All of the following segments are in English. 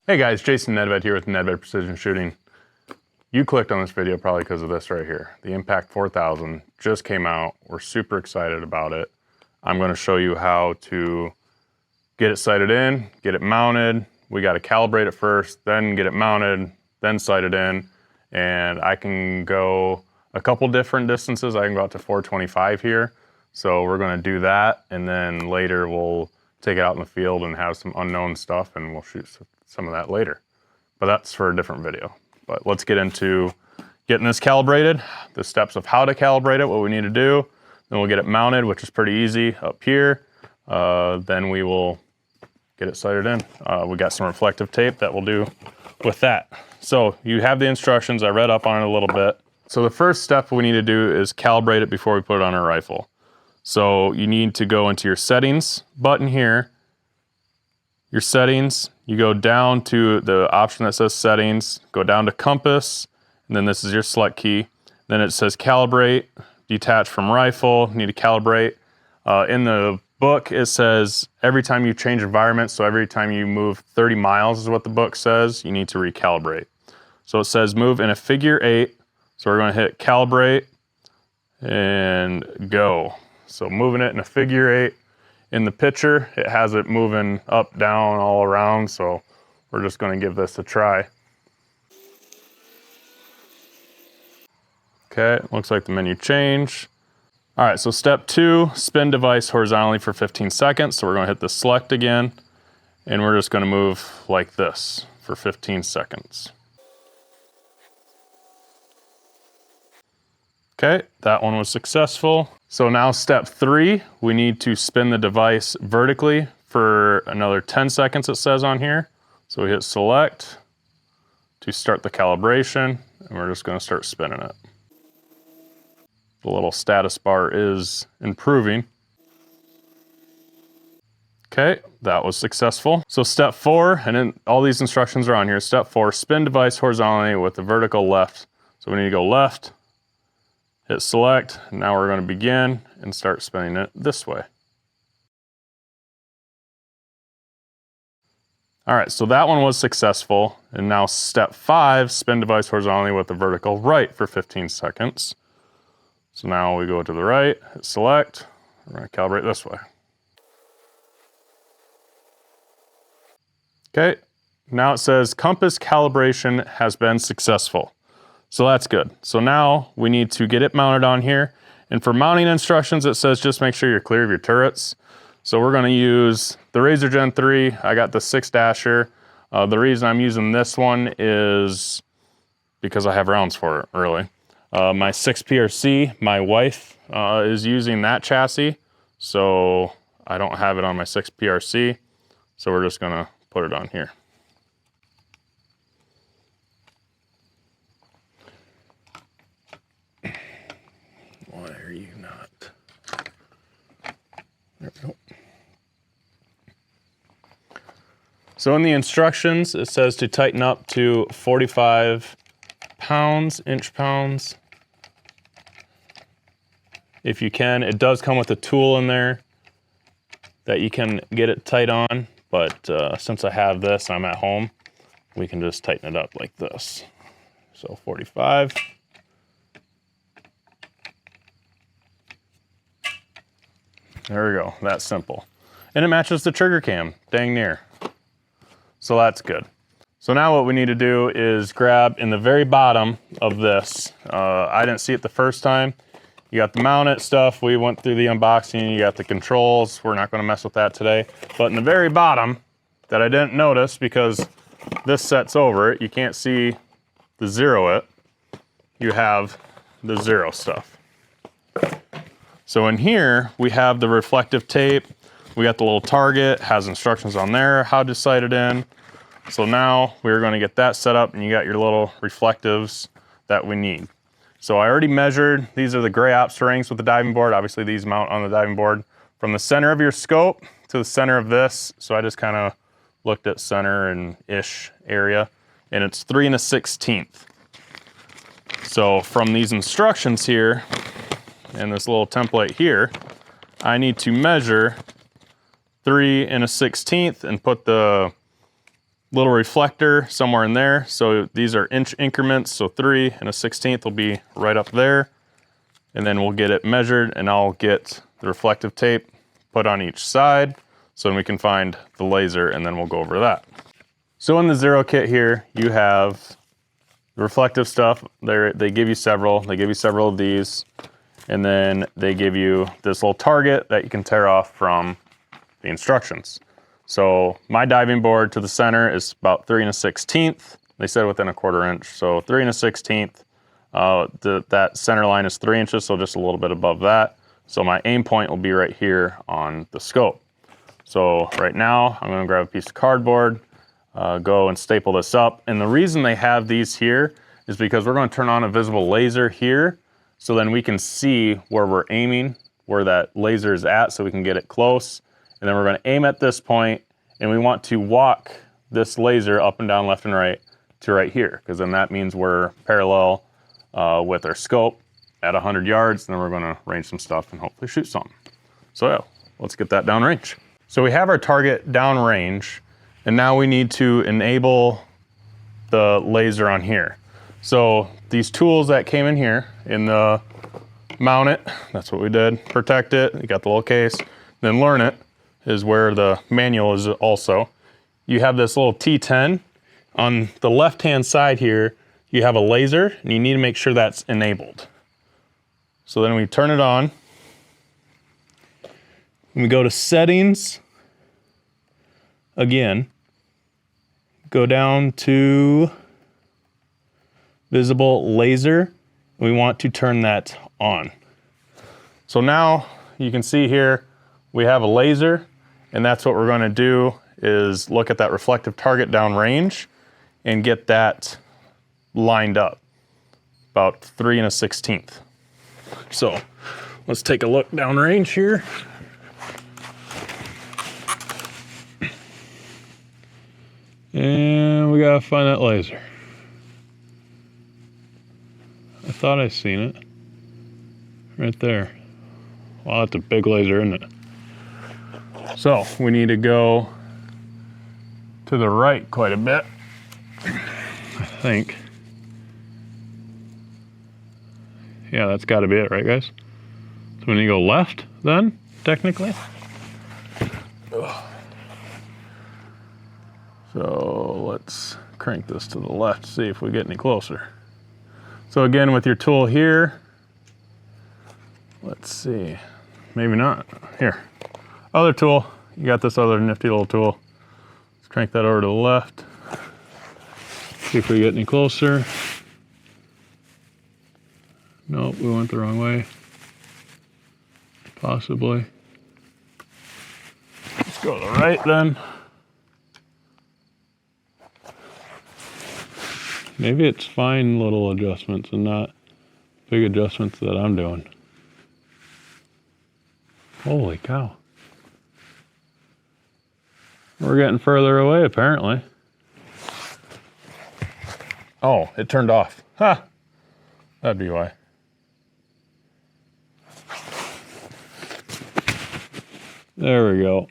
Hey guys, Jason Nedved here with Nedved Precision Shooting. You clicked on this video probably because of this right here. The Impact 4000 just came out. We're super excited about it. I'm going to show you how to get it sighted in, get it mounted. We got to calibrate it first, then get it mounted, then sight it in. And I can go a couple different distances. I can go out to 425 here. So we're going to do that, and then later we'll take it out in the field and have some unknown stuff, and we'll shoot some of that later. But that's for a different video. But let's get into getting this calibrated, the steps of how to calibrate it, what we need to do. Then we'll get it mounted, which is pretty easy up here. Then we will get it sighted in. We got some reflective tape that we'll do with that. So you have the instructions. I read up on it a little bit. So the first step we need to do is calibrate it before we put it on our rifle. So you need to go into your settings button here, your settings, you go down to the option that says settings, go down to compass, and then this is your select key. Then it says calibrate, detach from rifle, need to calibrate. In the book, it says every time you change environment, so every time you move 30 miles is what the book says, you need to recalibrate. So it says move in a figure 8, so we're gonna hit calibrate and go. So moving it in a figure 8. In the picture, it has it moving up, down, all around, so we're just going to give this a try. Okay, looks like the menu changed. All right, so step 2, spin device horizontally for 15 seconds. So we're going to hit the select again, and we're just going to move like this for 15 seconds. Okay, that one was successful. So now step 3, we need to spin the device vertically for another 10 seconds, it says on here. So we hit select to start the calibration, and we're just going to start spinning it. The little status bar is improving. Okay, that was successful. So step 4, and then all these instructions are on here. Step 4, spin device horizontally with the vertical left. So we need to go left, hit select, and now we're going to begin and start spinning it this way. All right, so that one was successful. And now step 5, spin device horizontally with the vertical right for 15 seconds. So now we go to the right, hit select, we're going to calibrate this way. Okay, now it says compass calibration has been successful. So that's good. So now we need to get it mounted on here. And for mounting instructions, it says just make sure you're clear of your turrets. So we're gonna use the Razor Gen 3. I got the 6-dasher. The reason I'm using this one is because I have rounds for it, really. My 6PRC, my wife is using that chassis. So I don't have it on my 6PRC. So we're just gonna put it on here. Why are you not? There we go. So in the instructions, it says to tighten up to 45 pounds, inch-pounds. If you can, it does come with a tool in there that you can get it tight on, but since I have this, I'm at home, we can just tighten it up like this. So 45. There we go, that's simple. And it matches the trigger cam, dang near. So that's good. So now what we need to do is grab in the very bottom of this. I didn't see it the first time. You got the mount it stuff, we went through the unboxing, you got the controls, we're not gonna mess with that today. But in the very bottom, that I didn't notice because this sets over it, you can't see the 0 it, you have the 0 stuff. So in here, we have the reflective tape. We got the little target, has instructions on there, how to sight it in. So now we're gonna get that set up and you got your little reflectives that we need. So I already measured, these are the gray ops rings with the diving board. Obviously these mount on the diving board. From the center of your scope to the center of this. So I just kind of looked at center and ish area, and it's 3 1/16. So from these instructions here, and this little template here, I need to measure 3 1/16 and put the little reflector somewhere in there. So these are inch increments. So 3 1/16 will be right up there. And then we'll get it measured, and I'll get the reflective tape put on each side so then we can find the laser, and then we'll go over that. So in the Zero kit here, you have the reflective stuff. They give you several. They give you several of these, and then they give you this little target that you can tear off from the instructions. So my diving board to the center is about 3 1/16. They said within a 1/4 inch, so 3 1/16. That center line is 3 inches, so just a little bit above that. So my aim point will be right here on the scope. So right now, I'm gonna grab a piece of cardboard, go and staple this up. And the reason they have these here is because we're gonna turn on a visible laser here, so then we can see where we're aiming, where that laser is at, so we can get it close. And then we're gonna aim at this point, and we want to walk this laser up and down, left and right, to right here, because then that means we're parallel with our scope at 100 yards, and then we're gonna range some stuff and hopefully shoot something. So yeah, let's get that downrange. So we have our target downrange, and now we need to enable the laser on here. So these tools that came in here, in the mount it, that's what we did. Protect it, you got the little case. Then learn it is where the manual is also. You have this little T10. On the left-hand side here, you have a laser, and you need to make sure that's enabled. So then we turn it on. And we go to settings again. Go down to visible laser. We want to turn that on. So now you can see here we have a laser, and that's what we're going to do is look at that reflective target downrange and get that lined up about 3 1/16. So let's take a look downrange here. And we gotta find that laser. I thought I seen it right there. Wow, that's a big laser, isn't it? So we need to go to the right quite a bit, I think. Yeah, that's got to be it, right, guys? So we need to go left then, technically. So let's crank this to the left to see if we get any closer. So again, with your tool here, let's see, maybe not. Here, other tool, you got this other nifty little tool. Let's crank that over to the left. See if we get any closer. Nope, we went the wrong way. Possibly. Let's go to the right then. Maybe it's fine little adjustments and not big adjustments that I'm doing. Holy cow. We're getting further away apparently. Oh, it turned off. Ha! That'd be why. There we go.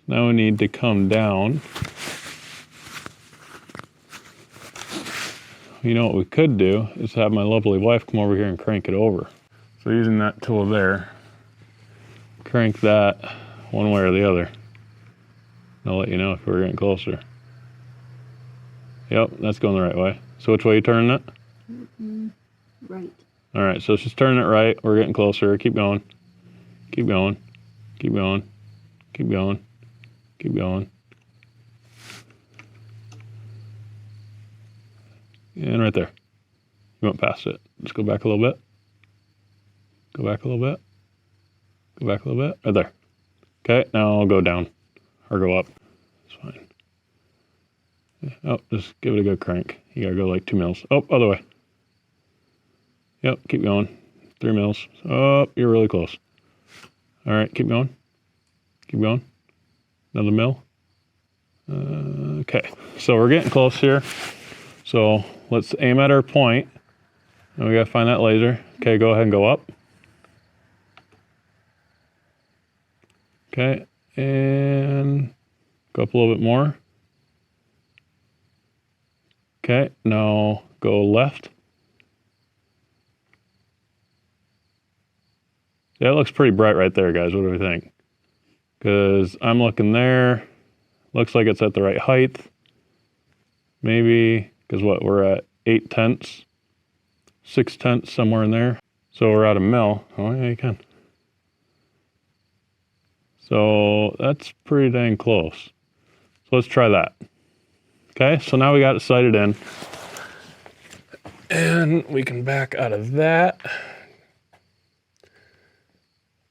Now we need to come down. You know what we could do is have my lovely wife come over here and crank it over. So using that tool there, crank that one way or the other. I'll let you know if we're getting closer. Yep, that's going the right way. So which way are you turning it? Right. All right, so she's turning it right. We're getting closer. Keep going. Keep going. Keep going. Keep going. Keep going. And right there. You went past it. Just go back a little bit. Go back a little bit. Go back a little bit. Right there. Okay, now I'll go down. Or go up. It's fine. Oh, just give it a good crank. You gotta go like 2 mils. Oh, other way. Yep, keep going. 3 mils. Oh, you're really close. All right, keep going. Keep going. Another mil. Okay, so we're getting close here. So let's aim at our point. And we gotta find that laser. Okay, go ahead and go up. Okay, and Go up a little bit more. Okay, now go left. Yeah, it looks pretty bright right there, guys. What do we think? Because I'm looking there. Looks like it's at the right height. Maybe, because what, we're at 8/10, 6/10, somewhere in there. So we're at a mil. Oh, yeah, you can. So that's pretty dang close. So let's try that. Okay, so now we got it sighted in. And we can back out of that.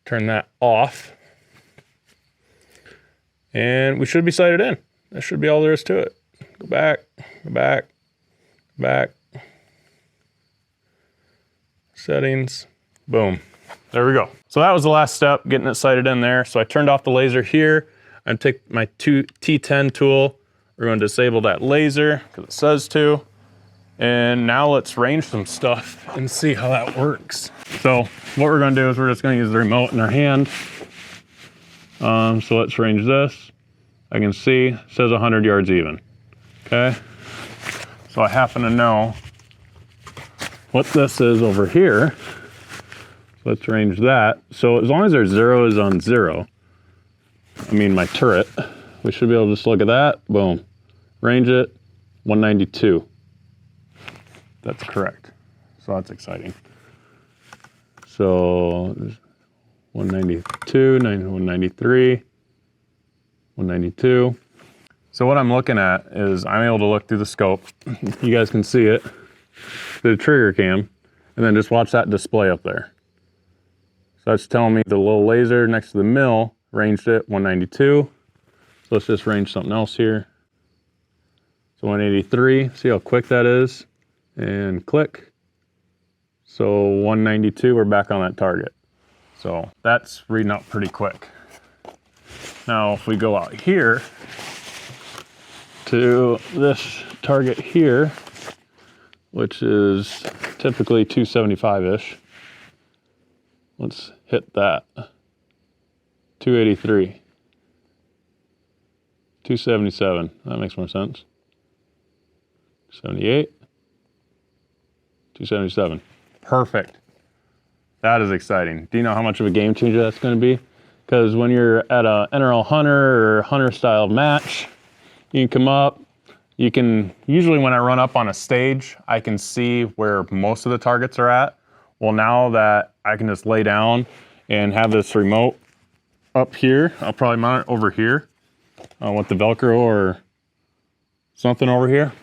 Turn that off. And we should be sighted in. That should be all there is to it. Go back, go back, back. Settings, boom. There we go. So that was the last step, getting it sighted in there. So I turned off the laser here. I take my T10 tool. We're going to disable that laser because it says to. And now let's range some stuff and see how that works. So what we're going to do is we're just going to use the remote in our hand. So let's range this. I can see it says 100 yards even. Okay. So I happen to know what this is over here. So let's range that. So as long as our 0 is on 0, I mean my turret, we should be able to just look at that. Boom. Range it. 192. That's correct. So that's exciting. So 192, 193, 192. So what I'm looking at is I'm able to look through the scope. You guys can see it, the trigger cam, and then just watch that display up there. So that's telling me the little laser next to the mill ranged it 192. So let's just range something else here. So 183, see how quick that is? And click. So 192, we're back on that target. So that's reading up pretty quick. Now if we go out here to this target here, which is typically 275-ish, let's hit that. 283. 277, that makes more sense. 78. 277. Perfect. That is exciting. Do you know how much of a game changer that's going to be? Because when you're at a NRL hunter or hunter style match, you can come up, you can, usually when I run up on a stage, I can see where most of the targets are at. Well, now that I can just lay down and have this remote up here, I'll probably mount it over here with the Velcro or something over here.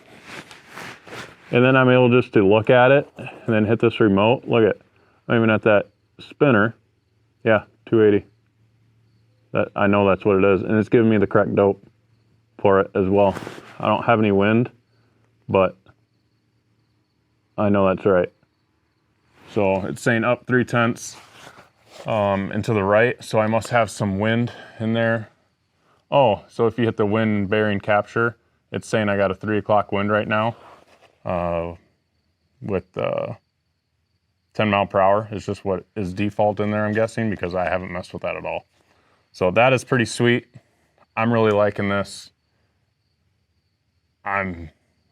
And then I'm able just to look at it and then hit this remote. Look at, I'm even at that spinner. Yeah, 280. That, I know that's what it is. And it's giving me the correct dope for it as well. I don't have any wind, but I know that's right. So it's saying up 3/10 and to the right. So I must have some wind in there. Oh, so if you hit the wind bearing capture, it's saying I got a 3 o'clock wind right now. With 10 mile per hour is just what is default in there, I'm guessing, because I haven't messed with that at all. So that is pretty sweet. I'm really liking this. I'm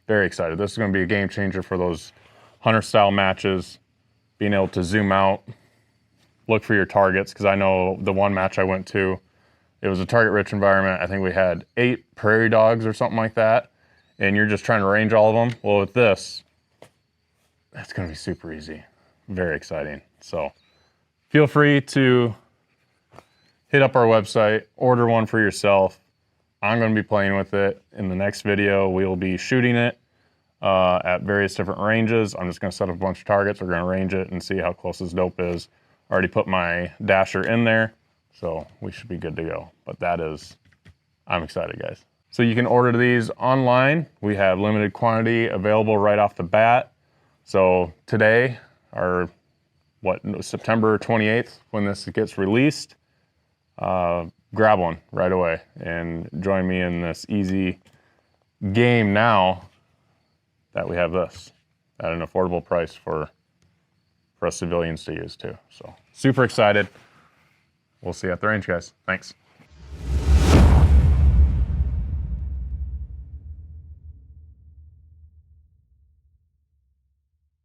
very excited. This is going to be a game changer for those hunter style matches, being able to zoom out, look for your targets, because I know the one match I went to, it was a target rich environment. I think we had 8 prairie dogs or something like that. And you're just trying to range all of them. Well, with this, that's going to be super easy. Very exciting. So feel free to hit up our website, order one for yourself. I'm going to be playing with it. In the next video, we'll be shooting it at various different ranges. I'm just going to set up a bunch of targets. We're going to range it and see how close this dope is. I already put my dasher in there, so we should be good to go. But that is, I'm excited, guys. So you can order these online. We have limited quantity available right off the bat. So today, or September 28th, when this gets released, grab one right away and join me in this easy game now that we have this at an affordable price for us civilians to use too. So super excited. We'll see you at the range, guys. Thanks.